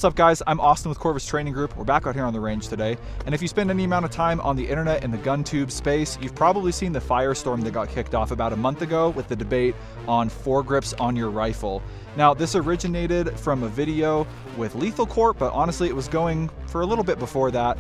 What's up guys, I'm Austin with Corvus Training Group. We're back out here on the range today. And if you spend any amount of time on the internet in the gun tube space, you've probably seen the firestorm that got kicked off about a month ago with the debate on foregrips on your rifle. Now this originated from a video with Lethal Corp, but honestly it was going for a little bit before that.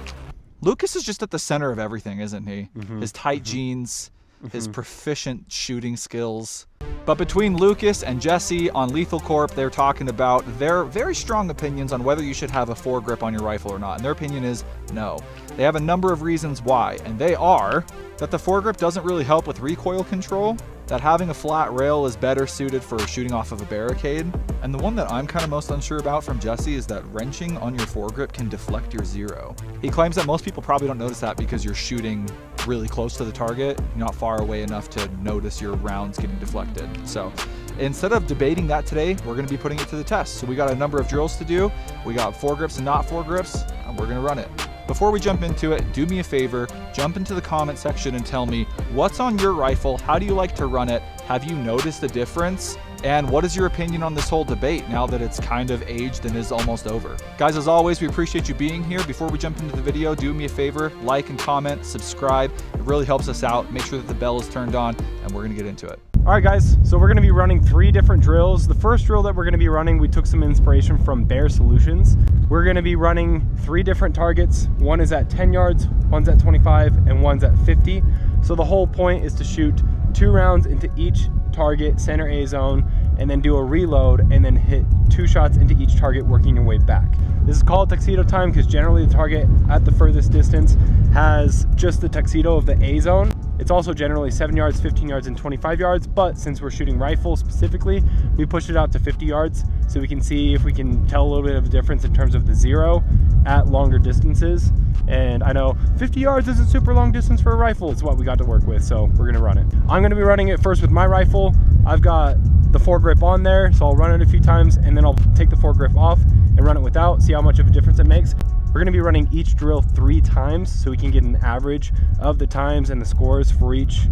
Lucas is just at the center of everything, isn't he? His tight jeans, his proficient shooting skills. But between Lucas and Jesse on Lethal Corp, they're talking about their very strong opinions on whether you should have a foregrip on your rifle or not. And their opinion is no. They have a number of reasons why, and they are that the foregrip doesn't really help with recoil control, that having a flat rail is better suited for shooting off of a barricade, and the one that I'm kind of most unsure about from Jesse is that wrenching on your foregrip can deflect your zero. He claims that most people probably don't notice that because you're shooting really close to the target, you're not far away enough to notice your rounds getting deflected. So instead of debating that today, we're going to be putting it to the test. So we got a number of drills to do. We got foregrips and not foregrips, and we're going to run it. Before we jump into it, do me a favor, jump into the comment section and tell me what's on your rifle, how do you like to run it, have you noticed a difference, and what is your opinion on this whole debate now that it's kind of aged and is almost over. Guys, as always, we appreciate you being here. Before we jump into the video, do me a favor, like and comment, subscribe. It really helps us out. Make sure that the bell is turned on, and we're gonna get into it. All right guys, so we're gonna be running 3 different drills. The first drill that we're gonna be running, we took some inspiration from Bear Solutions. We're gonna be running 3 different targets. One is at 10 yards, one's at 25, and one's at 50. So the whole point is to shoot 2 rounds into each target, center A zone, and then do a reload and then hit 2 shots into each target, working your way back. This is called Tuxedo time because generally the target at the furthest distance has just the Tuxedo of the A zone. It's also generally 7 yards, 15 yards, and 25 yards, but since we're shooting rifle specifically, we pushed it out to 50 yards so we can see if we can tell a little bit of a difference in terms of the zero at longer distances. And I know 50 yards isn't super long distance for a rifle. It's what we got to work with, so we're gonna run it. I'm gonna be running it first with my rifle. I've got the foregrip on there, so I'll run it a few times and then I'll take the foregrip off and run it without, see how much of a difference it makes. We're gonna be running each drill 3 times so we can get an average of the times and the scores for each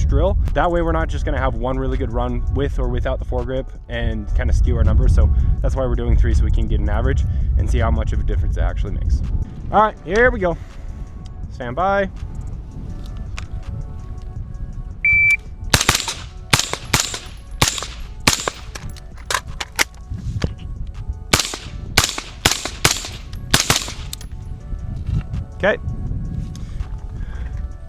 drill. That way we're not just gonna have one really good run with or without the foregrip and kind of skew our numbers. So that's why we're doing 3, so we can get an average and see how much of a difference it actually makes. All right, here we go. Stand by. Okay,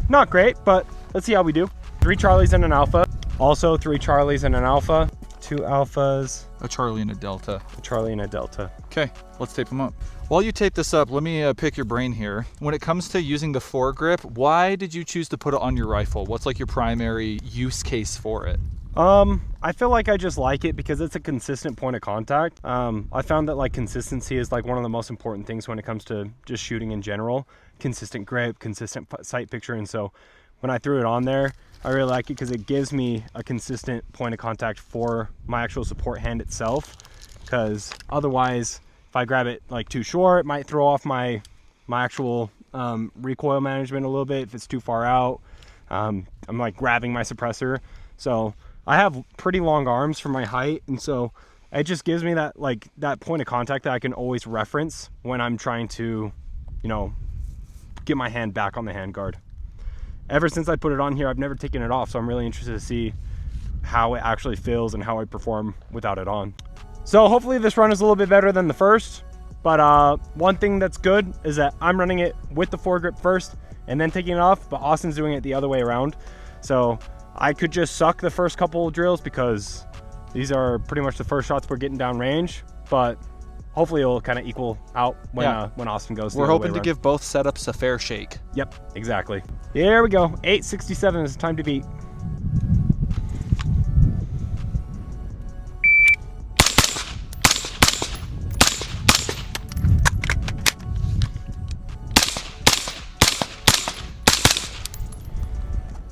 not great, but let's see how we do. 3 Charlies and an Alpha. Also 3 Charlies and an Alpha. 2 Alphas. A Charlie and a Delta. A Charlie and a Delta. Okay, let's tape them up. While you tape this up, let me pick your brain here. When it comes to using the foregrip, why did you choose to put it on your rifle? What's like your primary use case for it? I feel like I just like it because it's a consistent point of contact. I found that like consistency is like one of the most important things when it comes to just shooting in general. Consistent grip, consistent sight picture, and so when I threw it on there, I really like it because it gives me a consistent point of contact for my actual support hand itself. Because otherwise, if I grab it like too short, it might throw off my actual recoil management a little bit. If it's too far out, I'm like grabbing my suppressor. So I have pretty long arms for my height, and so it just gives me that like that point of contact that I can always reference when I'm trying to, you know, get my hand back on the handguard. Ever since I put it on here, I've never taken it off, so I'm really interested to see how it actually feels and how I perform without it on. So hopefully this run is a little bit better than the first, but one thing that's good is that I'm running it with the foregrip first and then taking it off, but Austin's doing it the other way around. So I could just suck the first couple of drills because these are pretty much the first shots we're getting down range, but hopefully it'll kind of equal out when Austin goes. We're hoping to give both setups a fair shake. Yep, exactly. Here we go. 867 is time to beat.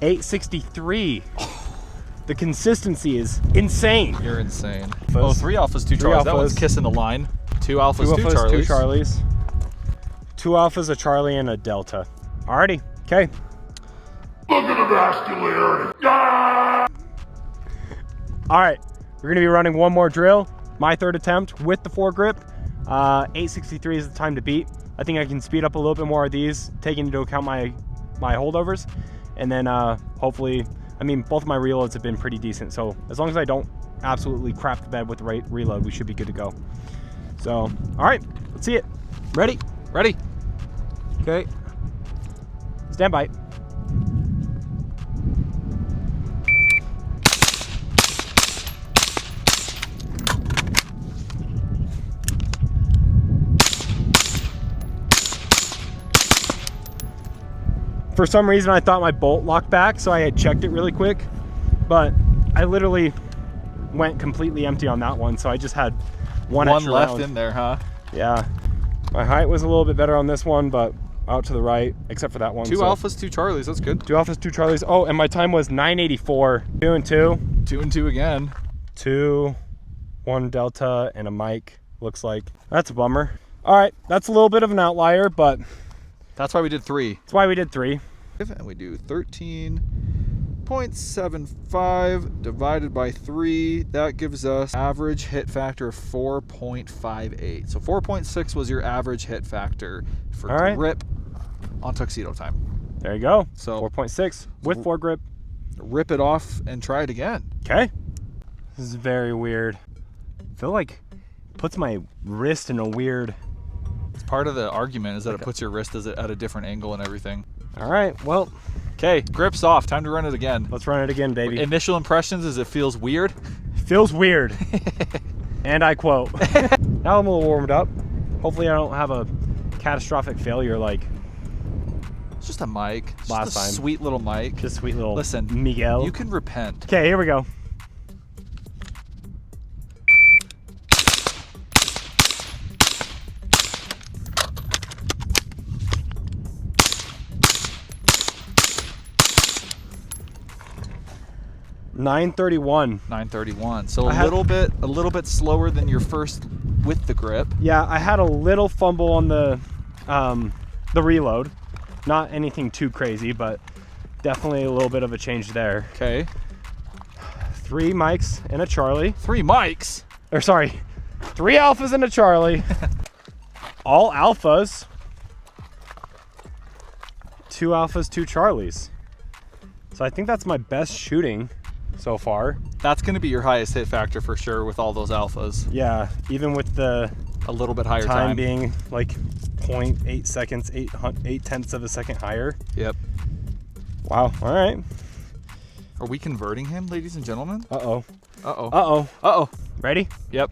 .863. The consistency is insane. You're insane. Oh, 3 Alphas, 2 Charlies. That one's kissing the line. 2 Alphas, 2 Charlies. 2 Charlies. 2 Alphas, a Charlie, and a Delta. Alrighty. Okay. Look at the vascularity. Ah! All right. We're going to be running one more drill. My 3rd attempt with the foregrip. 863 is the time to beat. I think I can speed up a little bit more of these, taking into account my holdovers. And then hopefully, I mean, both of my reloads have been pretty decent. So as long as I don't absolutely crap the bed with the right reload, we should be good to go. So, all right, let's see it. Ready? Ready. Okay. Stand by. For some reason, I thought my bolt locked back, so I had checked it really quick, but I literally went completely empty on that one, so I just had one extra left round in there, huh? Yeah. My height was a little bit better on this one, but out to the right, except for that one. 2 alphas, 2 Charlies, that's good. 2 alphas, 2 Charlies. Oh, and my time was 984. 2 and 2. 2 and 2 again. 2, 1 Delta, and a mic, looks like. That's a bummer. All right, that's a little bit of an outlier, but that's why we did 3. that's why we did 3. And we do 13.75 divided by 3. That gives us average hit factor of 4.58. So 4.6 was your average hit factor for grip on Tuxedo time. There you go. So 4.6 with foregrip. Rip it off and try it again. Okay. This is very weird. I feel like it puts my wrist in a weird... It's part of the argument is that it puts your wrist at a different angle and everything. All right, well. Okay, grip's off. Time to run it again. Let's run it again, baby. Initial impressions is it feels weird? Feels weird. And I quote. Now I'm a little warmed up. Hopefully I don't have a catastrophic failure like it's just a mic. Just last time. Sweet little mic. Just sweet little Listen, Miguel. You can repent. Okay, here we go. .931. So a little bit slower than your first with the grip. Yeah, I had a little fumble on the reload. Not anything too crazy, but definitely a little bit of a change there. Okay. 3 mics and a Charlie. 3 mics? Or sorry, 3 alphas and a Charlie. All alphas. 2 alphas, 2 Charlies. So I think that's my best shooting so far. That's going to be your highest hit factor for sure with all those alphas. Yeah, even with the a little bit higher time being like 0.8 seconds, 8 tenths of a second higher. Yep. Wow. All right. Are we converting him, ladies and gentlemen? Uh-oh. Uh-oh. Uh-oh. Uh-oh. Ready? Yep.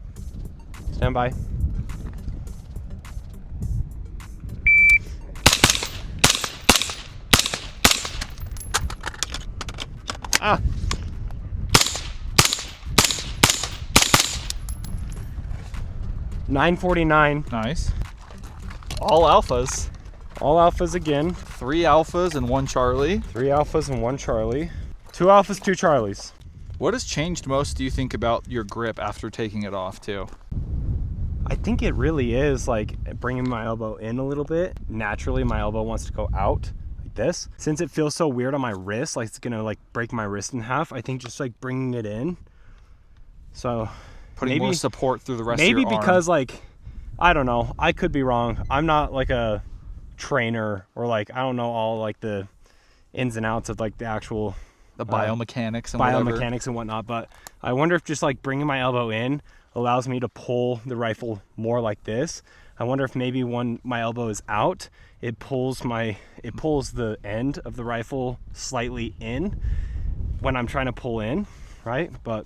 Stand by. Ah. .949. Nice. All alphas. All alphas again. 3 alphas and 1 Charlie. 3 alphas and 1 Charlie. 2 alphas, 2 Charlies. What has changed most, do you think, about your grip after taking it off, too? I think it really is like bringing my elbow in a little bit. Naturally, my elbow wants to go out like this. Since it feels so weird on my wrist, like it's gonna like break my wrist in half, I think just like bringing it in. So putting more support through the rest of your arm. Maybe because like, I don't know, I could be wrong. I'm not like a trainer or like, I don't know all like the ins and outs of like the actual biomechanics and whatnot, but I wonder if just like bringing my elbow in allows me to pull the rifle more like this. I wonder if maybe when my elbow is out, it pulls the end of the rifle slightly in when I'm trying to pull in, right? But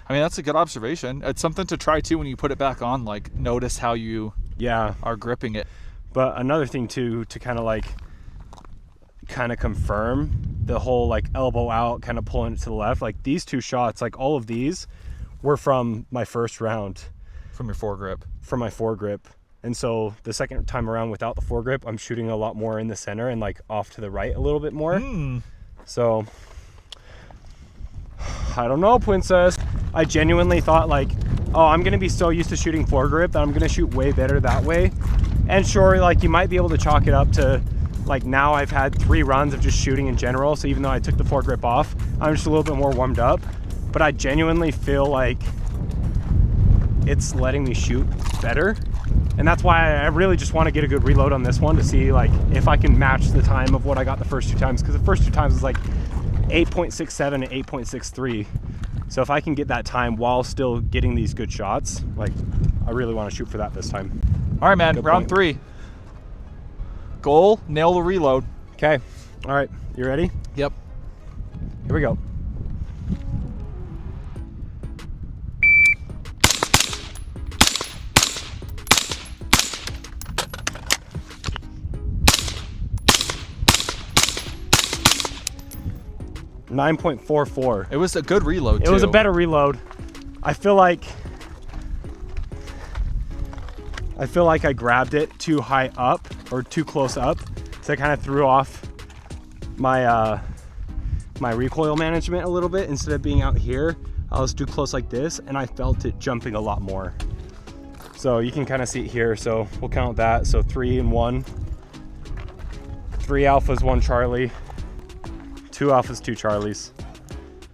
I mean, that's a good observation. It's something to try too when you put it back on, like notice how you are gripping it. But another thing too, to kind of confirm the whole like elbow out, kind of pulling it to the left, like these 2 shots, like all of these were from my first round. From your foregrip. From my foregrip. And so the second time around without the foregrip, I'm shooting a lot more in the center and like off to the right a little bit more. So I don't know, princess. I genuinely thought like, oh, I'm gonna be so used to shooting foregrip that I'm gonna shoot way better that way. And sure, like you might be able to chalk it up to like now I've had 3 runs of just shooting in general. So even though I took the foregrip off, I'm just a little bit more warmed up. But I genuinely feel like it's letting me shoot better And that's why I really just want to get a good reload on this one to see like if I can match the time of what I got the first 2 times, because the first 2 times was like 8.67 and 8.63. So if I can get that time while still getting these good shots, like I really want to shoot for that this time. All right, man, Good round point. 3. Goal, nail the reload. Okay, all right, you ready? Yep. Here we go. .44. It was a good reload, too. It was a better reload. I feel like I grabbed it too high up or too close up, so I kind of threw off my my recoil management a little bit. Instead of being out here, I was too close like this, and I felt it jumping a lot more. So you can kind of see it here. So we'll count that. So 3 and 1, 3 alphas, 1 Charlie, 2 alphas, 2 Charlies.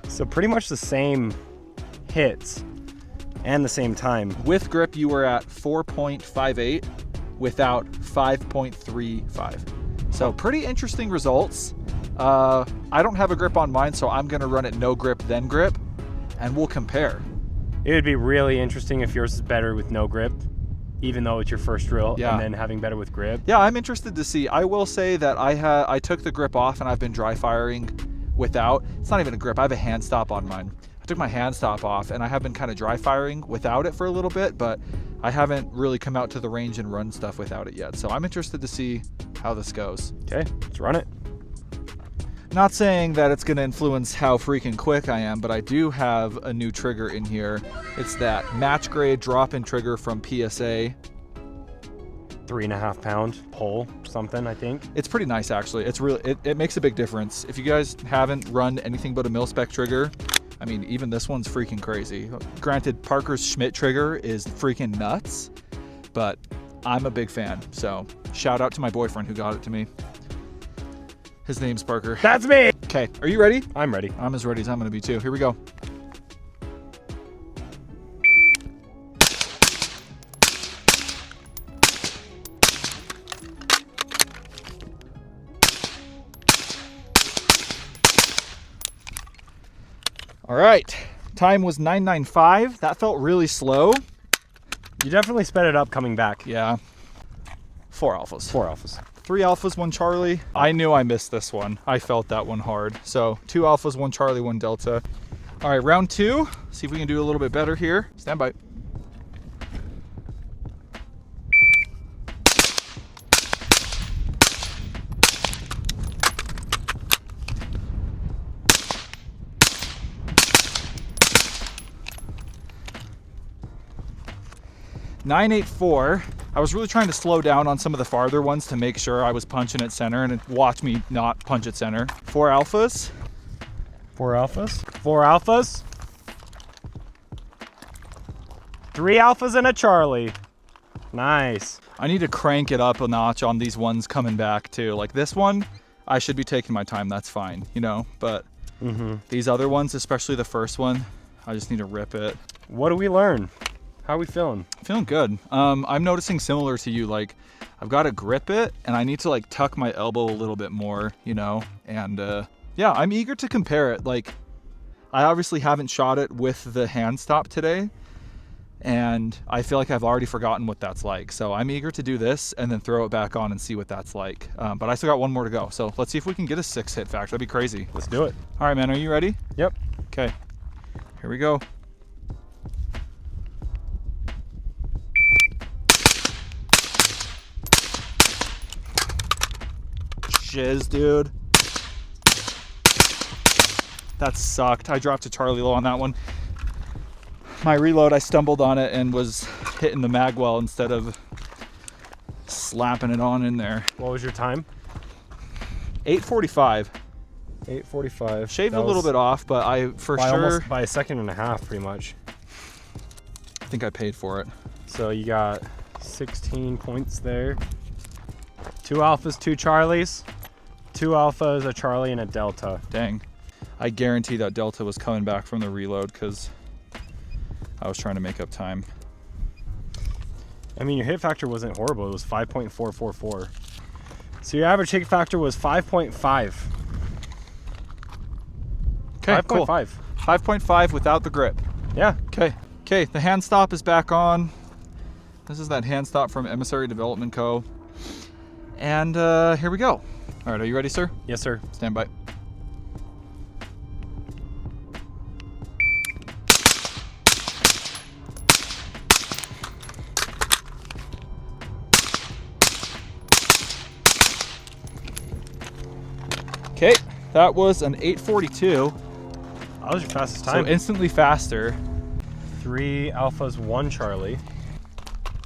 So pretty much the same hits and the same time. With grip, you were at 4.58. Without, 5.35. So pretty interesting results. I don't have a grip on mine, so I'm gonna run it no grip, then grip, and we'll compare. It would be really interesting if yours is better with no grip, even though it's your first drill, Yeah. and then having better with grip. Yeah, I'm interested to see. I will say that I took the grip off and I've been dry firing without. It's not even a grip, I have a hand stop on mine. I took my hand stop off and I have been kind of dry firing without it for a little bit, but I haven't really come out to the range and run stuff without it yet. So I'm interested to see how this goes. Okay, let's run it. Not saying that it's gonna influence how freaking quick I am, but I do have a new trigger in here. It's that match grade drop-in trigger from PSA. 3.5 pound pull, something, I think. It's pretty nice, actually. It's really, it makes a big difference. If you guys haven't run anything but a mil-spec trigger, I mean, even this one's freaking crazy. Granted, Parker's Schmidt trigger is freaking nuts, but I'm a big fan. So shout out to my boyfriend who got it to me. His name's Parker. That's me! Okay, are you ready? I'm ready. I'm as ready as I'm gonna be too. Here we go. All right, time was 9:95. That felt really slow. You definitely sped it up coming back. Yeah. 4 alphas. 4 alphas. 3 alphas, 1 Charlie. I knew I missed this one. I felt that one hard. So 2 alphas, 1 Charlie, 1 Delta. All right, round 2. See if we can do a little bit better here. Stand by. .984. I was really trying to slow down on some of the farther ones to make sure I was punching at center and watch me not punch at center. 4 alphas. 4 alphas. 4 alphas. 3 alphas and a Charlie. Nice. I need to crank it up a notch on these ones coming back too. Like this one, I should be taking my time, that's fine, you know, but these other ones, especially the first one, I just need to rip it. What do we learn? How are we feeling? Feeling good. I'm noticing similar to you, like I've got to grip it and I need to like tuck my elbow a little bit more, you know, and yeah, I'm eager to compare it. Like I obviously haven't shot it with the hand stop today, and I feel like I've already forgotten what that's like. So I'm eager to do this and then throw it back on and see what that's like. But I still got one more to go. So let's see if we can get a 6 hit factor. That'd be crazy. Let's do it. All right, man, are you ready? Yep. Okay, here we go. Shiz, dude. That sucked. I dropped a Charlie low on that one. My reload, I stumbled on it and was hitting the mag well instead of slapping it on in there. What was your time? 8:45. 8:45. Shaved a little bit off, but I for by sure almost by a second and a half, pretty much. I think I paid for it. So you got 16 points there. 2 alphas, 2 Charlies. 2 alphas, a Charlie, and a Delta. Dang. I guarantee that Delta was coming back from the reload because I was trying to make up time. I mean, your hit factor wasn't horrible. It was 5.444. So your average hit factor was 5.5. Okay, 5.5. cool. 5.5 without the grip. Yeah. Okay. Okay, the hand stop is back on. This is that hand stop from Emissary Development Co. And here we go. All right, are you ready, sir? Yes, sir. Stand by. Okay, that was an 842. That was your fastest So time. instantly faster. 3 alphas, 1 Charlie.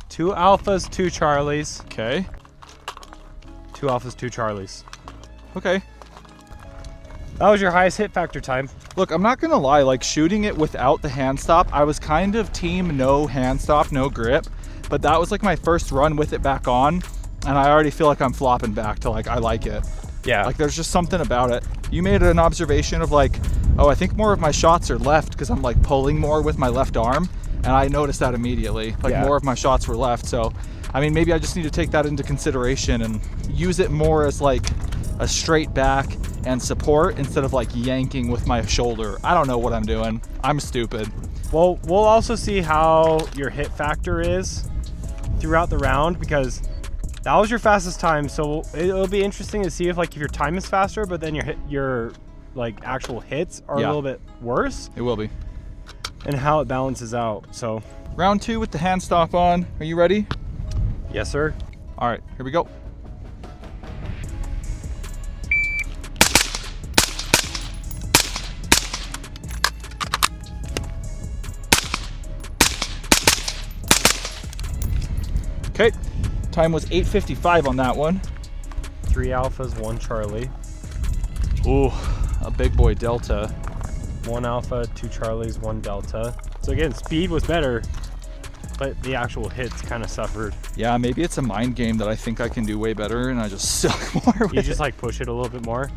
2 alphas, 2 Charlies. Okay. 2 alphas, 2 Charlies. Okay. That was your highest hit factor time. Look, I'm not gonna lie, like shooting it without the hand stop, I was kind of team no hand stop, no grip, but that was like my first run with it back on, and I already feel like I'm flopping back to like, I like it. Yeah. Like there's just something about it. You made an observation of like, oh, I think more of my shots are left because I'm like pulling more with my left arm, and I noticed that immediately. Like more of my shots were left, so I mean, maybe I just need to take that into consideration and use it more as like a straight back and support instead of like yanking with my shoulder. I don't know what I'm doing. I'm stupid. Well, we'll also see how your hit factor is throughout the round, because that was your fastest time. So it'll be interesting to see if like if your time is faster, but then your like actual hits are a little bit worse. It will be. And how it balances out. So round 2 with the hand stop on. Are you ready? yes, sir. All right, here we go. Okay, time was 8:55 on that one. 3 alphas, 1 Charlie. Ooh, a big boy delta. 1 alpha, 2 Charlies, 1 delta. So again, speed was better, but the actual hits kind of suffered. Yeah, maybe it's a mind game that I think I can do way better and I just suck more with You just it. like push it a little bit more.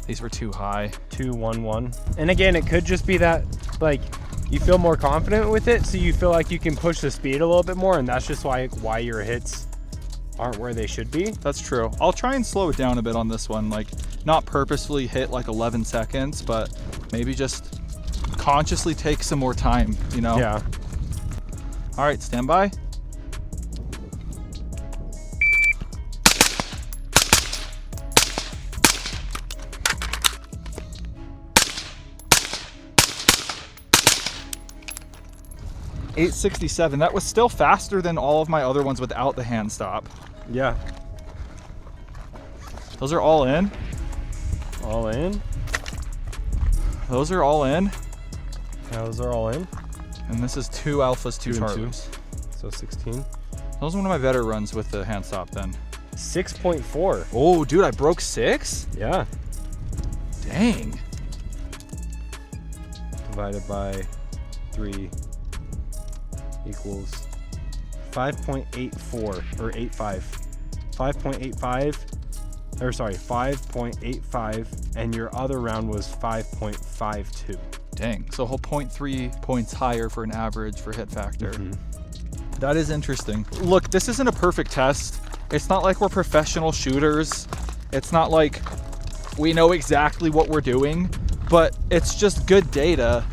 These were too high. 2, 1, 1. And again, it could just be that like you feel more confident with it, so you feel like you can push the speed a little bit more, and that's just why your hits aren't where they should be. That's true. I'll try and slow it down a bit on this one, like not purposefully hit like 11 seconds, but maybe just consciously take some more time, you know? Yeah. All right, stand by. .867. That was still faster than all of my other ones without the hand stop. Yeah. Those are all in. All in. Those are all in. Yeah, those are all in. And this is 2 alphas, 2 2 and 2. Charlies. So 16. That was one of my better runs with the hand stop then. 6.4. Oh, dude, I broke 6? Yeah. Dang. Divided by 3 equals 5.84 or 85. 5.85 or sorry, 5.85, and your other round was 5.52. Dang. So a whole 0.3 points higher for an average for hit factor. That is interesting. Look, this isn't a perfect test. It's not like we're professional shooters. It's not like we know exactly what we're doing, but it's just good data.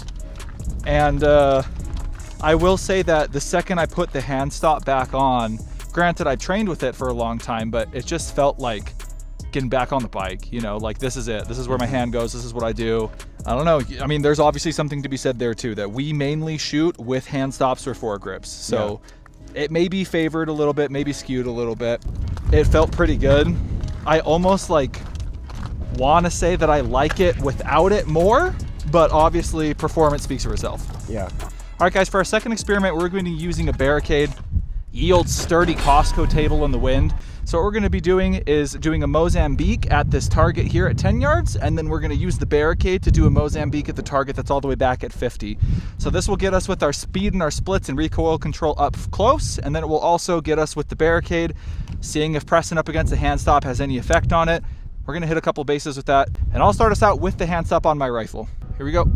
And I will say that the second I put the hand stop back on, granted I trained with it for a long time, but it just felt like getting back on the bike, you know, like this is it. This is where my hand goes. This is what I do. I don't know. I mean, there's obviously something to be said there too, that we mainly shoot with hand stops or foregrips. So it may be favored a little bit, maybe skewed a little bit. It felt pretty good. I almost like want to say that I like it without it more, but obviously performance speaks for itself. Yeah. All right, guys, for our second experiment, we're going to be using a barricade. Yields sturdy Costco table in the wind. So what we're going to be doing is doing a Mozambique at this target here at 10 yards, and then we're going to use the barricade to do a Mozambique at the target that's all the way back at 50. So this will get us with our speed and our splits and recoil control up close, and then it will also get us with the barricade, seeing if pressing up against the hand stop has any effect on it. We're going to hit a couple bases with that, and I'll start us out with the hand stop on my rifle. Here we go.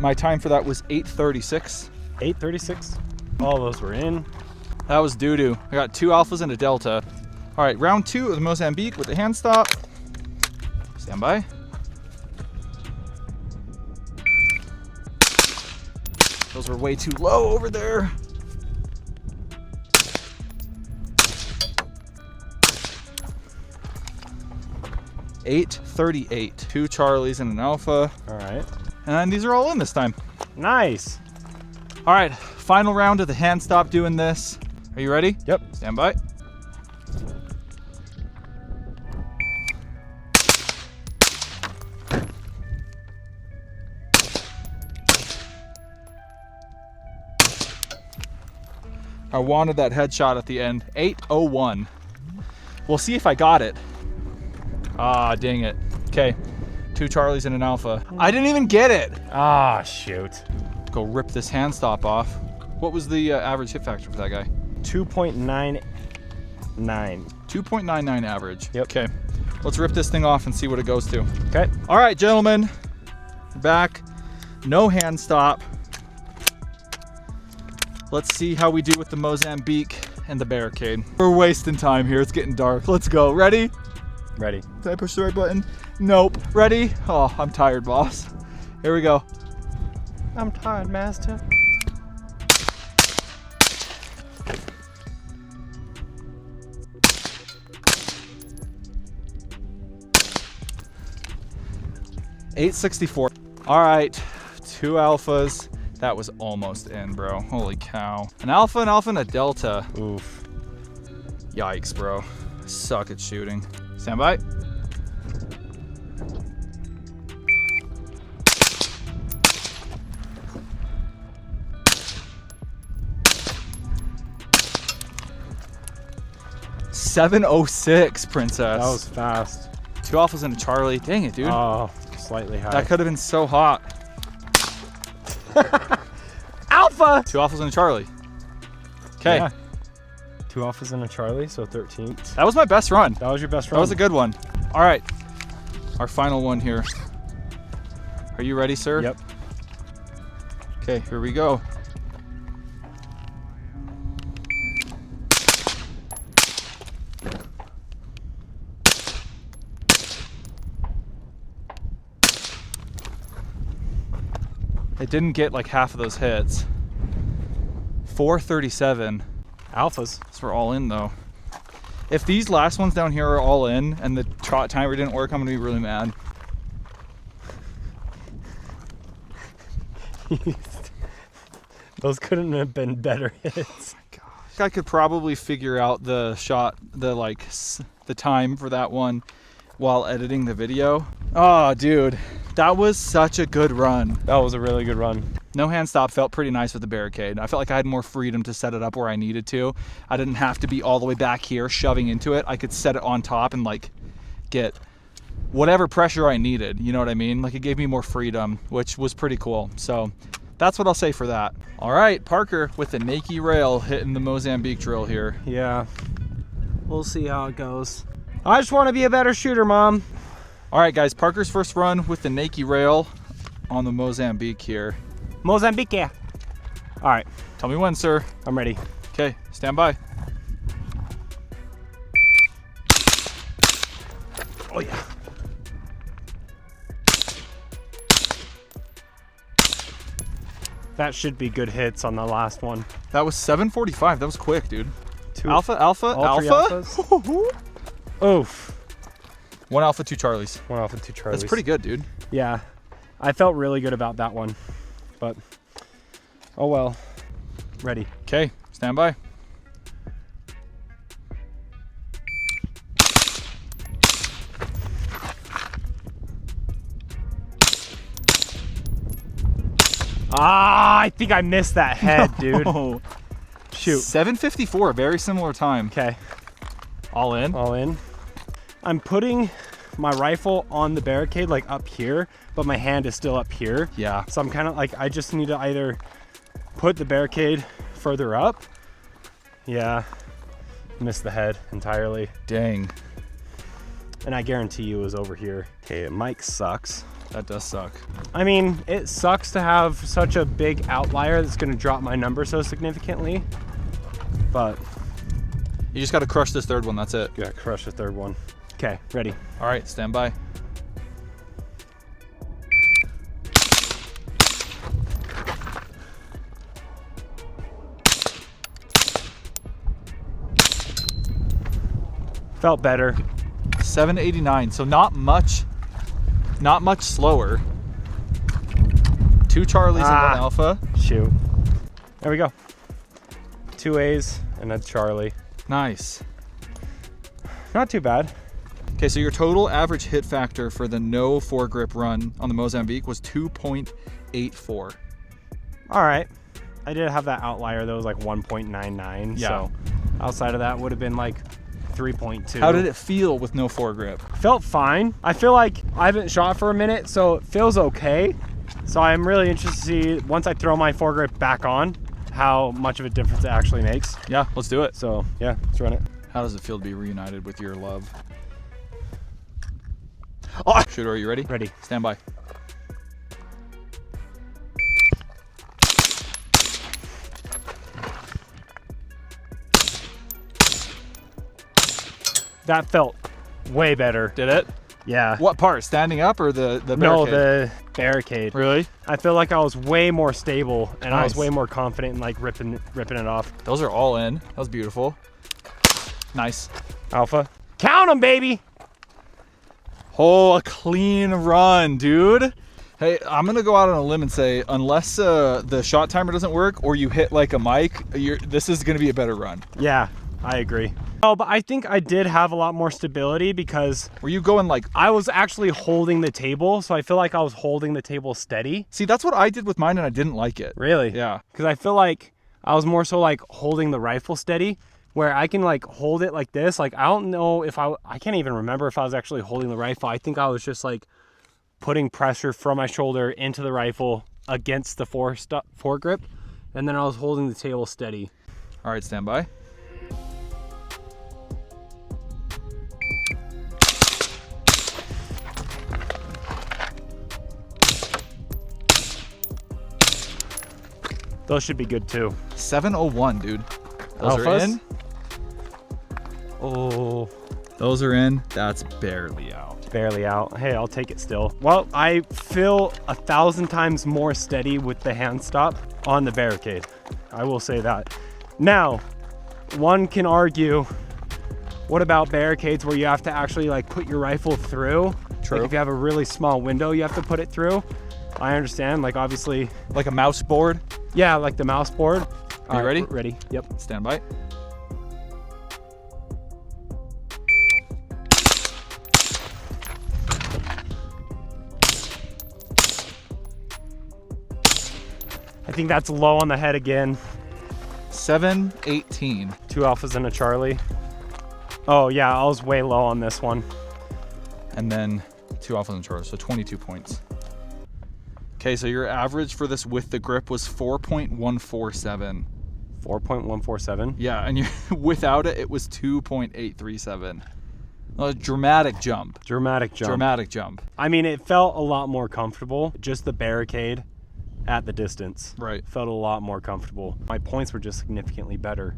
My time for that was 8:36. 8:36. All those were in. That was doo-doo. I got 2 alphas and a delta. All right, round 2 of the Mozambique with the hand stop. Stand by. Those were way too low over there. $8.38. 2 Charlies and an alpha. All right. And these are all in this time. Nice. All right, final round of the hand stop doing this. Are you ready? Yep. Stand by. I wanted that headshot at the end. 8:01. We'll see if I got it. Ah, dang it. Okay, 2 Charlies and an alpha. I didn't even get it. Ah, shoot. Go rip this hand stop off. What was the average hit factor for that guy? 2.99. 2.99 average. Yep. Okay, let's rip this thing off and see what it goes to. Okay. All right, gentlemen, back. No hand stop. Let's see how we do with the Mozambique and the barricade. We're wasting time here. It's getting dark. Let's go. Ready? Ready. Did I push the right button? Nope. Ready? Oh, I'm tired, boss. Here we go. I'm tired, master. $8.64. All right, 2 alphas. That was almost in, bro. Holy cow. An alpha, and a delta. Oof. Yikes, bro. I suck at shooting. Stand by. $7.06, princess. That was fast. 2 alphas and a Charlie. Dang it, dude. Oh, slightly high. That could have been so hot. Alpha! 2 alphas and a Charlie. Okay. Yeah. 2 alphas and a Charlie, so 13. That was my best run. That was your best run. That was a good one. All right. Our final one here. Are you ready, sir? Yep. Okay, here we go. It didn't get like half of those hits. 437. Alphas. So we're all in though. If these last ones down here are all in and the trot timer didn't work, I'm gonna be really mad. Those couldn't have been better hits. I could probably figure out the shot, the time for that one while editing the video. Oh, dude, that was such a good run. That was a really good run. No hand stop felt pretty nice with the barricade. I felt like I had more freedom to set it up where I needed to. I didn't have to be all the way back here shoving into it. I could set it on top and like get whatever pressure I needed. You know what I mean? Like it gave me more freedom, which was pretty cool. So that's what I'll say for that. All right, Parker with the Nike rail hitting the Mozambique drill here. Yeah. We'll see how it goes. I just want to be a better shooter, Mom. All right, guys, Parker's first run with the Nike rail on the Mozambique here. Mozambique. All right. Tell me when, sir. I'm ready. Okay, stand by. Oh, yeah. That should be good hits on the last one. That was 745. That was quick, dude. 2 Alpha. all 3 alphas. Oof. 1 alpha, 2 Charlies. 1 alpha, 2 Charlies. That's pretty good, dude. Yeah. I felt really good about that one. But, oh well. Ready. Okay, stand by. Ah, I think I missed that head, dude. Shoot. 754, very similar time. Okay. All in? All in. I'm putting my rifle on the barricade like up here, but my hand is still up here. Yeah. So I'm kind of like, I just need to either put the barricade further up. Yeah. Missed the head entirely. Dang. And I guarantee you it was over here. Okay, mic sucks. That does suck. I mean, it sucks to have such a big outlier that's gonna drop my number so significantly, but You just got to crush this third one. That's it. yeah, crush the third one. Okay, ready. All right, stand by. Felt better. 789. So not much slower. 2 Charlies and 1 Alpha. Shoot. There we go. 2 A's and a Charlie. Nice. Not too bad. Okay, so your total average hit factor for the no foregrip run on the Mozambique was 2.84. All right. I did have that outlier that was like 1.99. Yeah. So outside of that would have been like 3.2. How did it feel with no foregrip? Felt fine. I feel like I haven't shot for a minute, so it feels okay. So I'm really interested to see, once I throw my foregrip back on, how much of a difference it actually makes. Yeah, let's do it. So yeah, let's run it. How does it feel to be reunited with your love? Oh! Shooter, are you ready? Ready. Stand by. That felt way better. Did it? Yeah. What part? Standing up or the barricade? No, the barricade. Really? I feel like I was way more stable and I was Nice. way more confident in like ripping it off. Those are all in. That was beautiful. Nice. Alpha. Count them, baby. Oh, a clean run, dude. Hey, I'm gonna go out on a limb and say, unless the shot timer doesn't work or you hit like a mic, this is gonna be a better run. Yeah, I agree. Oh, but I think I did have a lot more stability because Were you going like, I was actually holding the table, so I feel like I was holding the table steady. see, that's what I did with mine and I didn't like it. Really? Yeah. Because I feel like I was more so like holding the rifle steady, where I can like hold it like this. Like, I don't know if I can't even remember if I was actually holding the rifle. I think I was just like putting pressure from my shoulder into the rifle against the foregrip, and then I was holding the table steady. All right, stand by. Those should be good too. 701, dude. Those are Alphas? in. Oh, Those are in. That's barely out. barely out. Hey, I'll take it still. Well, I feel 1,000 times more steady with the hand stop on the barricade. I will say that. Now, one can argue, what about barricades where you have to actually like put your rifle through? True. Like if you have a really small window, you have to put it through. I understand, like obviously, Like a mouse board. yeah, like the mouse board. Are you ready? Ready, yep. Stand by. I think that's low on the head again. 718. 2 alphas and a Charlie. Oh yeah, I was way low on this one. And then 2 alphas and Charlies, so 22 points. Okay, so your average for this with the grip was 4.147. 4.147. Yeah, and without it, it was 2.837. A dramatic jump. Dramatic jump. Dramatic jump. I mean, it felt a lot more comfortable. Just the barricade at the distance. Right. Felt a lot more comfortable. My points were just significantly better,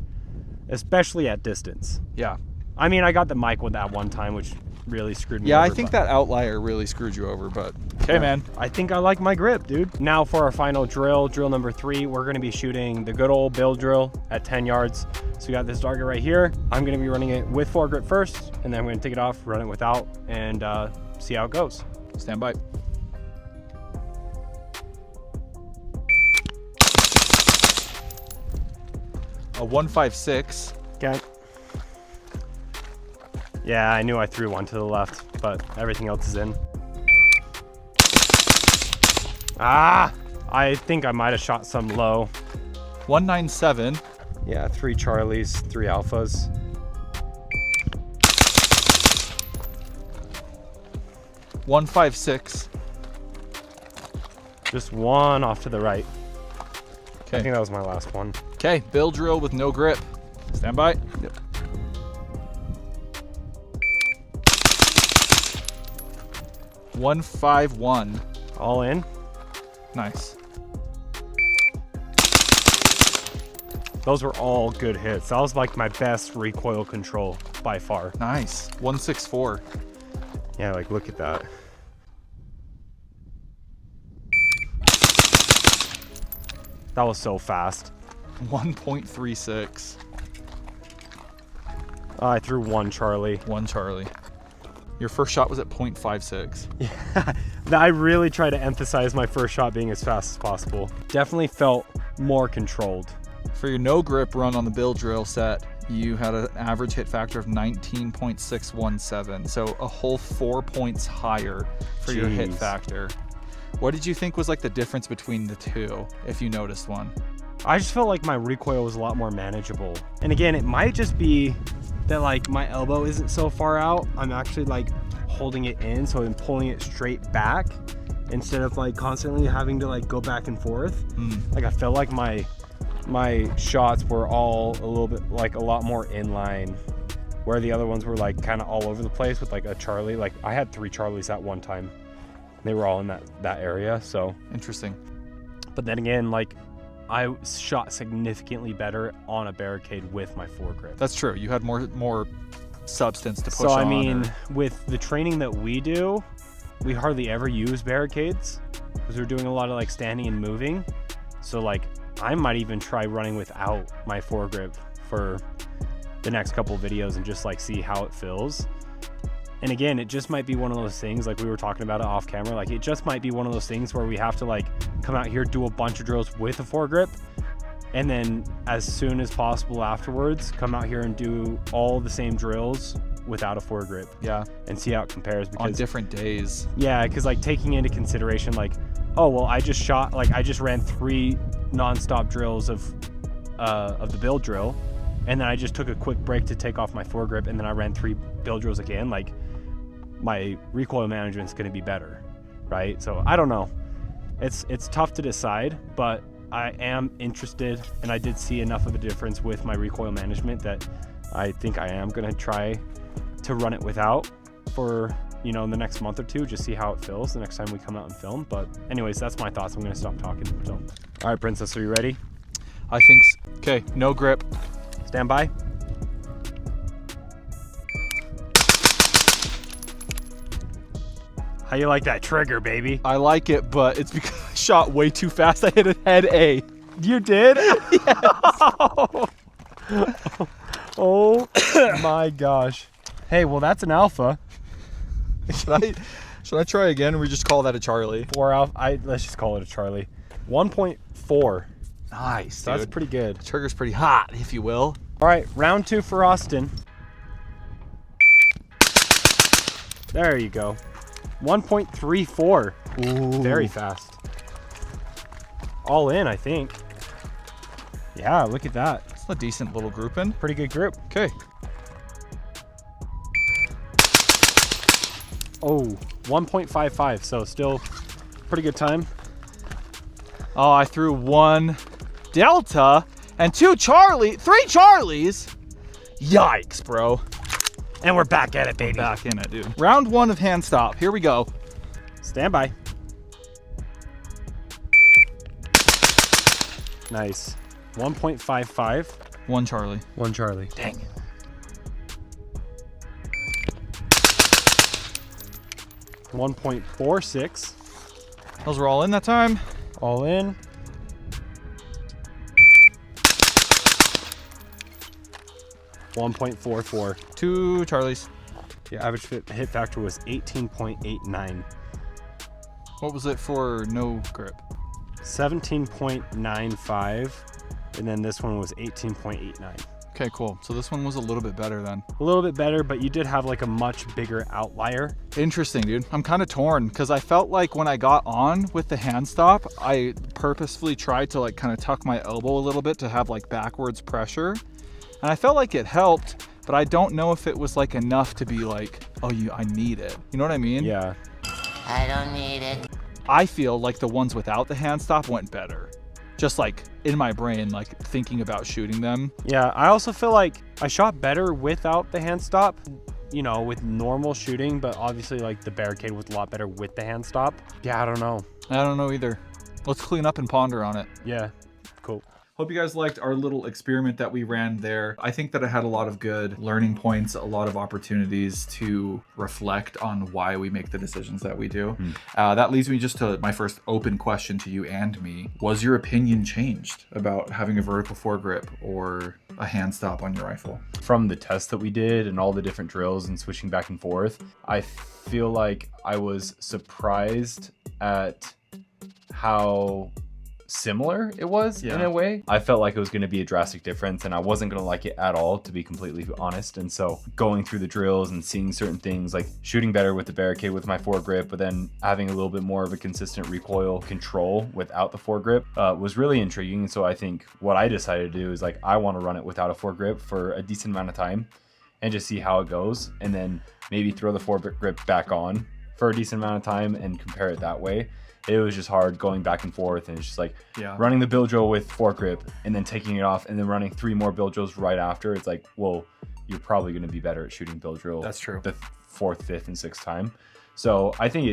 especially at distance. Yeah. I mean, I got the mic with that one time, which really screwed me Yeah, over. I think but that outlier really screwed you over, but okay, man. I think I like my grip, dude. Now for our final drill number 3, we're gonna be shooting the good old bill drill at 10 yards. So we got this target right here. I'm gonna be running it with foregrip first, and then I'm gonna take it off, run it without, and see how it goes. Stand by. A 156. Okay. Yeah, I knew I threw one to the left, but everything else is in. Ah! I think I might have shot some low. 197. Yeah, 3 Charlies, 3 alphas. .156. Just one off to the right. I Okay. think that was my last one. Okay, bill drill with no grip. Stand by. Yep. 151. All in. Nice. Those were all good hits. That was like my best recoil control by far. Nice. 164. Yeah, like look at that. That was so fast. 1.36. I threw one Charlie. One Charlie. Your first shot was at 0.56. Yeah, I really try to emphasize my first shot being as fast as possible. Definitely felt more controlled. For your no grip run on the bill drill set, you had an average hit factor of 19.617. So a whole 4 points higher for your hit factor. What did you think was like the difference between the two, if you noticed one? I just felt like my recoil was a lot more manageable. And again, it might just be that like my elbow isn't so far out. I'm actually like holding it in, so I'm pulling it straight back instead of like constantly having to like go back and forth. Like I felt like my shots were all a little bit like a lot more in line, where the other ones were like kind of all over the place with like a Charlie. Like I had 3 Charlies at one time. They were all in that area, so. Interesting. But then again, like I shot significantly better on a barricade with my foregrip. That's true. You had more substance to push on. So I mean, with the training that we do, we hardly ever use barricades because we're doing a lot of like standing and moving. So like I might even try running without my foregrip for the next couple videos and just like see how it feels. And again, it just might be one of those things, like we were talking about it off camera, like it just might be one of those things where we have to like come out here, do a bunch of drills with a foregrip, and then as soon as possible afterwards, come out here and do all the same drills without a foregrip. Yeah. And see how it compares. Because on different days. Yeah, because like taking into consideration like, oh, well, I just ran 3 non-stop drills of the build drill, and then I just took a quick break to take off my foregrip, and then I ran 3 build drills again. Like my recoil management is going to be better, right? So I don't know. It's tough to decide, but I am interested, and I did see enough of a difference with my recoil management that I think I am going to try to run it without for, you know, in the next month or two, just see how it feels the next time we come out and film. But anyways, that's my thoughts. I'm going to stop talking. So, all right, Princess, are you ready? I think so. Okay, no grip. Stand by. How you like that trigger, baby? I like it, but it's because I shot way too fast. I hit a head A. You did? Yes. Oh my gosh. Hey, well, that's an alpha. Should I try again, or we just call that a Charlie? 4 alpha. Let's just call it a Charlie. 1.4. Nice, That's dude. pretty good. The trigger's pretty hot, if you will. All right, round 2 for Austin. There you go. 1.34. Ooh. Very fast. All in, I think. Yeah, look at that. It's a decent little grouping. Pretty good group. Okay. Oh, 1.55, so still pretty good time. Oh, I threw 1 Delta and 3 Charlies. Yikes, bro. And we're back at it, baby. Back in it, dude. Round 1 of hand stop. Here we go. Stand by. Nice. 1.55. 1 Charlie. 1 Charlie. Dang it. $1.46. Those were all in that time. All in. $1.44. 2 Charlies. The average hit factor was 18.89. What was it for no grip? 17.95. And then this one was 18.89. Okay, cool. So this one was a little bit better then. A little bit better, but you did have like a much bigger outlier. Interesting, dude. I'm kind of torn because I felt like when I got on with the hand stop, I purposefully tried to like kind of tuck my elbow a little bit to have like backwards pressure. And I felt like it helped, but I don't know if it was like enough to be like, oh, I need it. You know what I mean? Yeah. I don't need it. I feel like the ones without the hand stop went better. Just like in my brain, like thinking about shooting them. Yeah, I also feel like I shot better without the hand stop, you know, with normal shooting, but obviously like the barricade was a lot better with the hand stop. Yeah, I don't know. I don't know either. Let's clean up and ponder on it. Yeah, cool. Hope you guys liked our little experiment that we ran there. I think that it had a lot of good learning points, a lot of opportunities to reflect on why we make the decisions that we do. That leads me just to my first open question to you and me. Was your opinion changed about having a vertical foregrip or a hand stop on your rifle? From the test that we did and all the different drills and switching back and forth, I feel like I was surprised at how similar it was in a way. I felt like it was going to be a drastic difference and I wasn't going to like it at all, to be completely honest. And so going through the drills and seeing certain things like shooting better with the barricade with my foregrip, but then having a little bit more of a consistent recoil control without the foregrip was really intriguing. And so I think what I decided to do is like, I want to run it without a foregrip for a decent amount of time and just see how it goes, and then maybe throw the foregrip back on for a decent amount of time and compare it that way. It was just hard going back and forth, and it's just like running the bill drill with foregrip and then taking it off and then running 3 more bill drills right after. It's like, well, you're probably going to be better at shooting bill drill. That's true. The 4th, 5th, and 6th time. So I think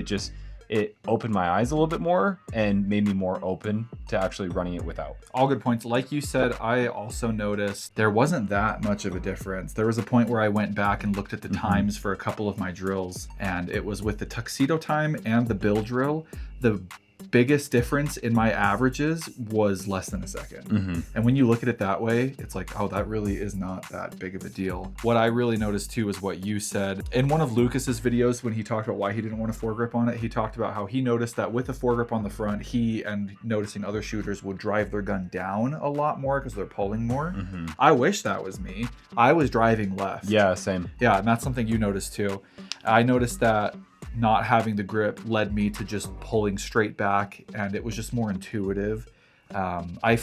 it opened my eyes a little bit more and made me more open to actually running it without. All good points. Like you said, I also noticed there wasn't that much of a difference. There was a point where I went back and looked at the times for a couple of my drills, and it was with the Tuxedo time and the bill drill. The biggest difference in my averages was less than a second. And when you look at it that way, it's like, oh, that really is not that big of a deal. What I really noticed too is what you said. In one of Lucas's videos, when he talked about why he didn't want a foregrip on it, he talked about how he noticed that with a foregrip on the front, he and noticing other shooters would drive their gun down a lot more because they're pulling more. I wish that was me. I was driving left. Yeah, same. Yeah, and that's something you noticed too. I noticed that not having the grip led me to just pulling straight back, and it was just more intuitive. I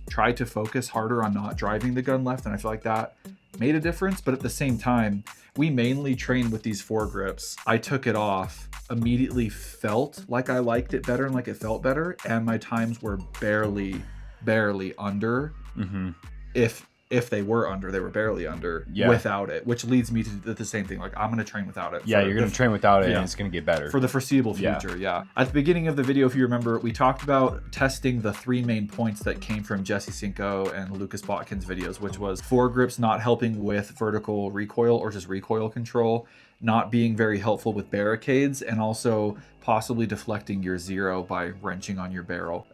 tried to focus harder on not driving the gun left, and I feel like that made a difference. But at the same time, we mainly train with these foregrips. I took it off, immediately felt like I liked it better and like it felt better, and my times were barely under. If they were under, they were barely under without it, which leads me to the same thing. Like, I'm going to train without it. Yeah, you're going to train without it and it's going to get better. For the foreseeable future, At the beginning of the video, if you remember, we talked about testing the 3 main points that came from Jesse Cinco and Lucas Botkin's videos, which was foregrips not helping with vertical recoil or just recoil control, not being very helpful with barricades, and also possibly deflecting your zero by wrenching on your barrel.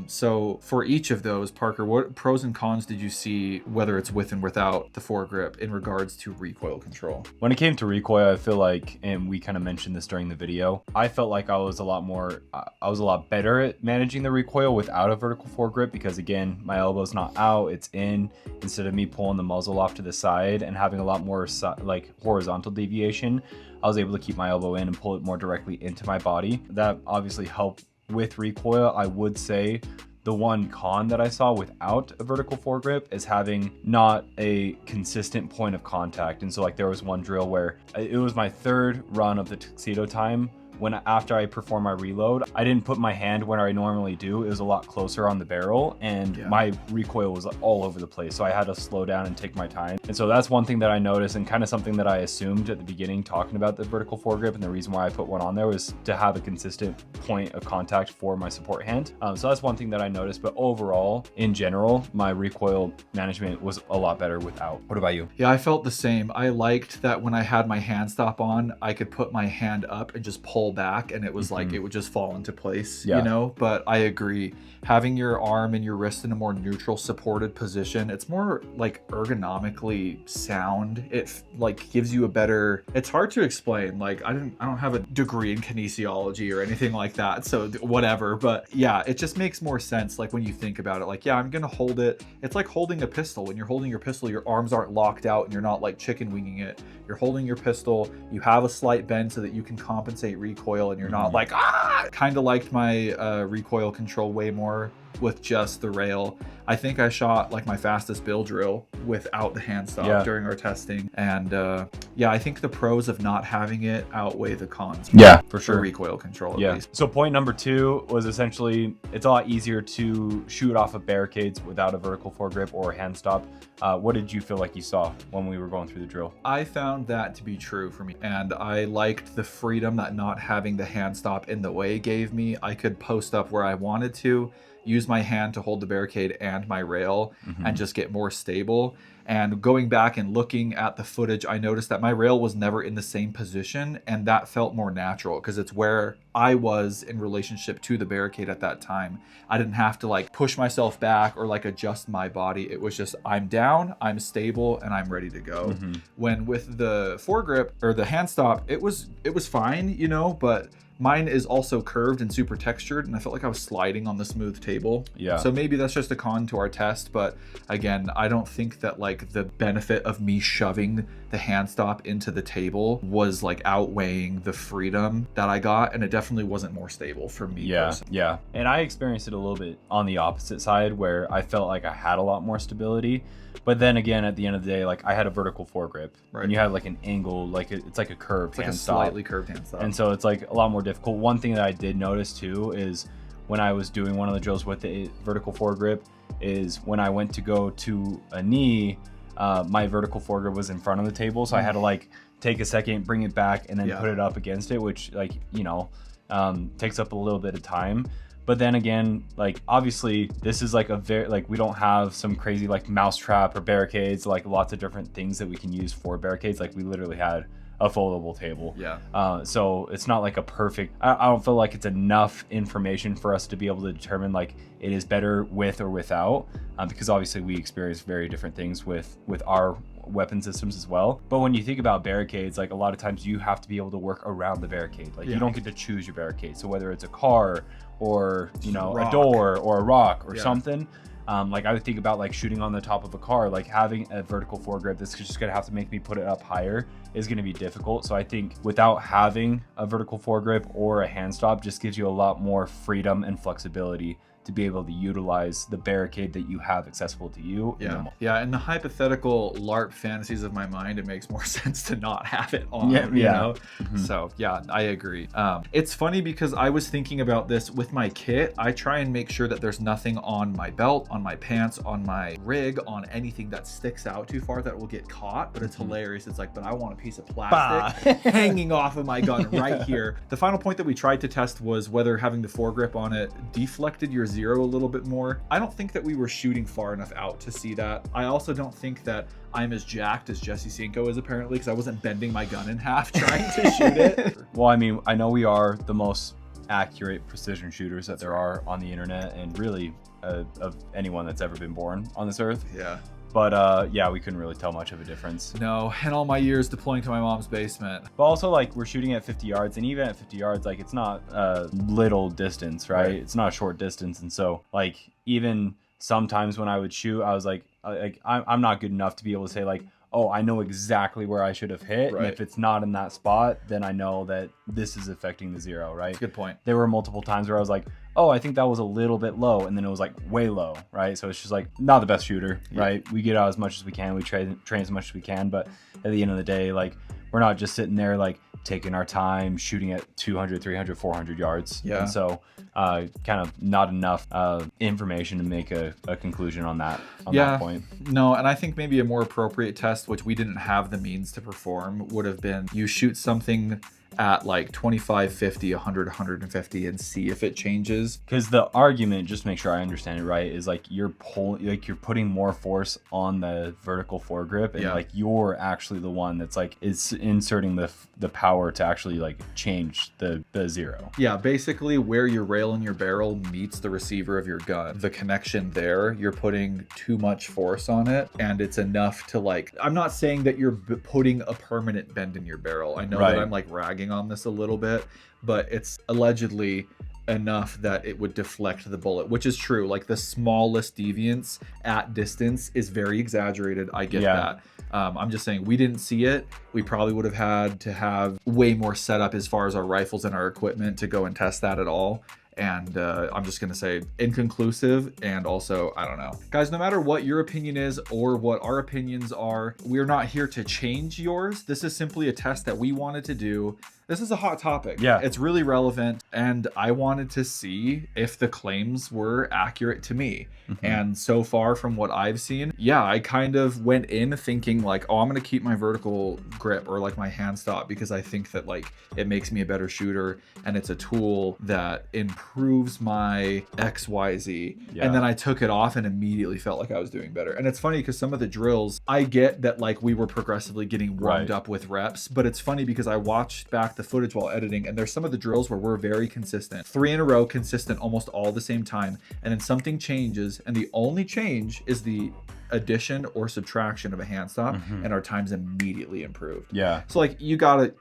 So for each of those, Parker, what pros and cons did you see, whether it's with and without the foregrip, in regards to recoil control? When it came to recoil, I feel like, and we kind of mentioned this during the video, I felt like I was a lot better at managing the recoil without a vertical foregrip, because again, my elbow's not out, it's in, instead of me pulling the muzzle off to the side and having a lot more like horizontal deviation. I was able to keep my elbow in and pull it more directly into my body. That obviously helped with recoil. I would say the one con that I saw without a vertical foregrip is having not a consistent point of contact. And so like there was one drill where it was my 3rd run of the Tuxedo time, when after I perform my reload, I didn't put my hand where I normally do. It was a lot closer on the barrel, and my recoil was all over the place. So I had to slow down and take my time. And so that's one thing that I noticed, and kind of something that I assumed at the beginning talking about the vertical foregrip, and the reason why I put one on there was to have a consistent point of contact for my support hand. So that's one thing that I noticed, but overall, in general, my recoil management was a lot better without. What about you? Yeah, I felt the same. I liked that when I had my hand stop on, I could put my hand up and just pull back, and it was like it would just fall into place, you know. But I agree, having your arm and your wrist in a more neutral supported position, it's more like ergonomically sound. It like gives you a better, it's hard to explain. Like I don't have a degree in kinesiology or anything like that, so whatever, but yeah, it just makes more sense. Like when you think about it, like, yeah, I'm gonna hold it. It's like holding a pistol. When you're holding your pistol, your arms aren't locked out and you're not like chicken winging it. You're holding your pistol, you have a slight bend so that you can compensate recoil, and you're not like, kind of liked my recoil control way more with just the rail. I think I shot like my fastest bill drill without the hand stop during our testing. And yeah, I think the pros of not having it outweigh the cons. Yeah, for sure. For recoil control, at least. So point number 2 was essentially, it's a lot easier to shoot off of barricades without a vertical foregrip or a hand stop. What did you feel like you saw when we were going through the drill? I found that to be true for me. And I liked the freedom that not having the hand stop in the way gave me. I could post up where I wanted to, use my hand to hold the barricade and my rail, and just get more stable. And going back and looking at the footage, I noticed that my rail was never in the same position, and that felt more natural because it's where I was in relationship to the barricade at that time. I didn't have to like push myself back or like adjust my body. It was just, I'm down, I'm stable, and I'm ready to go. When with the foregrip or the hand stop, it was fine, you know, but mine is also curved and super textured, and I felt like I was sliding on the smooth table. Yeah. So maybe that's just a con to our test, but again, I don't think that like the benefit of me shoving the hand stop into the table was like outweighing the freedom that I got, and it definitely wasn't more stable for me. Yeah. And I experienced it a little bit on the opposite side where I felt like I had a lot more stability. But then again, at the end of the day, like I had a vertical foregrip, and you have like an angle, like it's like a curved hand stop. It's like a slightly curved hand stop. And so it's like a lot more difficult. One thing that I did notice too is when I was doing one of the drills with the vertical foregrip is when I went to go to a knee, my vertical foregrip was in front of the table. So I had to like take a second, bring it back, and then put it up against it, which like, you know, takes up a little bit of time. But then again, like obviously this is like a very, like we don't have some crazy like mousetrap or barricades, like lots of different things that we can use for barricades. Like we literally had a foldable table. So it's not like a perfect, I don't feel like it's enough information for us to be able to determine like it is better with or without, because obviously we experience very different things with our weapon systems as well. But when you think about barricades, like a lot of times you have to be able to work around the barricade. Like you don't get to choose your barricade. So whether it's a car or, you know, a door or a rock or something, like I would think about like shooting on the top of a car, like having a vertical foregrip that's just gonna have to make me put it up higher is gonna be difficult. So I think without having a vertical foregrip or a hand stop just gives you a lot more freedom and flexibility to be able to utilize the barricade that you have accessible to you. Yeah, in the hypothetical LARP fantasies of my mind, it makes more sense to not have it on, you know? So yeah, I agree. It's funny because I was thinking about this with my kit. I try and make sure that there's nothing on my belt, on my pants, on my rig, on anything that sticks out too far that will get caught, but it's hilarious. It's like, but I want a piece of plastic hanging off of my gun right here. The final point that we tried to test was whether having the foregrip on it deflected your zero a little bit more. I don't think that we were shooting far enough out to see that. I also don't think that I'm as jacked as Jesse Cinco is apparently, because I wasn't bending my gun in half trying to shoot it. Well, I mean, I know we are the most accurate precision shooters that there are on the internet, and really of anyone that's ever been born on this earth. But yeah, we couldn't really tell much of a difference. No, in all my years deploying to my mom's basement. But also like we're shooting at 50 yards, and even at 50 yards, like it's not a little distance, right? It's not a short distance. And so like even sometimes when I would shoot, I was like I'm not good enough to be able to say like, oh, I know exactly where I should have hit. And if it's not in that spot, then I know that this is affecting the zero, right? Good point. There were multiple times where I was like, oh, I think that was a little bit low. And then it was like way low, right? So it's just like not the best shooter, right? We get out as much as we can. We train as much as we can. But at the end of the day, like we're not just sitting there like taking our time shooting at 200, 300, 400 yards. And so kind of not enough information to make a conclusion on that point. No, and I think maybe a more appropriate test, which we didn't have the means to perform, would have been you shoot something at like 25, 50, 100, 150 and see if it changes. Because the argument, just to make sure I understand it right, is like you're putting more force on the vertical foregrip, and like you're actually the one that's like it's inserting the power to actually like change the zero. Yeah, basically where your rail and your barrel meets the receiver of your gun, the connection there, you're putting too much force on it, and it's enough to like, I'm not saying that you're putting a permanent bend in your barrel. I know that I'm like ragging on this a little bit, but it's allegedly enough that it would deflect the bullet, which is true. Like the smallest deviance at distance is very exaggerated. I get that. I'm just saying we didn't see it. We probably would have had to have way more setup as far as our rifles and our equipment to go and test that at all. And I'm just gonna say inconclusive, and also, I don't know. Guys, no matter what your opinion is or what our opinions are, we're not here to change yours. This is simply a test that we wanted to do. This is a hot topic. Yeah. It's really relevant, and I wanted to see if the claims were accurate to me. And so far from what I've seen, yeah, I kind of went in thinking like, oh, I'm gonna keep my vertical grip or like my hand stop because I think that like it makes me a better shooter and it's a tool that improves my XYZ. Yeah. And then I took it off and immediately felt like I was doing better. And it's funny because some of the drills, I get that like we were progressively getting warmed up with reps, but it's funny because I watched back the footage while editing, and there's some of the drills where we're very consistent, 3 in a row, consistent almost all the same time, and then something changes, and the only change is the addition or subtraction of a hand stop, and our times immediately improved. Yeah. So like you gotta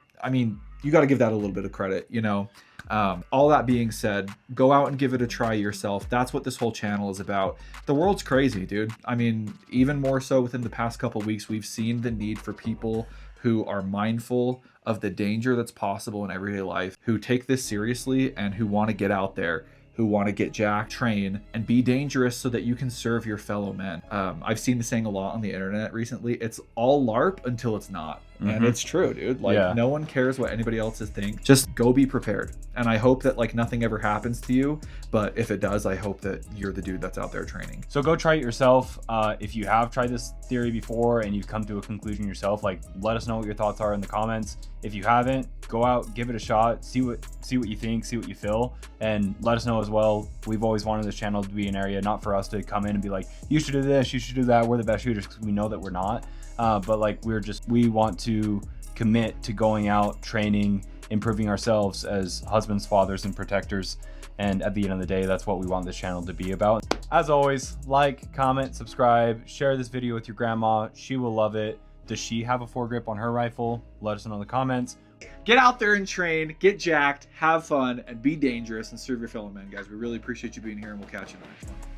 give that a little bit of credit, you know. All that being said, go out and give it a try yourself. That's what this whole channel is about. The world's crazy, dude. I mean, even more so within the past couple weeks, we've seen the need for people who are mindful of the danger that's possible in everyday life, who take this seriously and who want to get out there, who want to get jacked, train, and be dangerous so that you can serve your fellow men. I've seen the saying a lot on the internet recently. It's all LARP until it's not. And it's true, dude. Like no one cares what anybody else thinks. Just go be prepared. And I hope that like nothing ever happens to you. But if it does, I hope that you're the dude that's out there training. So go try it yourself. If you have tried this theory before and you've come to a conclusion yourself, like let us know what your thoughts are in the comments. If you haven't, go out, give it a shot, see what you think, see what you feel, and let us know as well. We've always wanted this channel to be an area not for us to come in and be like, you should do this, you should do that, we're the best shooters, because we know that we're not. But like we want to commit to going out, training, improving ourselves as husbands, fathers, and protectors. And at the end of the day, that's what we want this channel to be about. As always, like, comment, subscribe, share this video with your grandma. She will love it. Does she have a foregrip on her rifle? Let us know in the comments. Get out there and train, get jacked, have fun, and be dangerous and serve your fellow men, guys. We really appreciate you being here, and we'll catch you in the next one.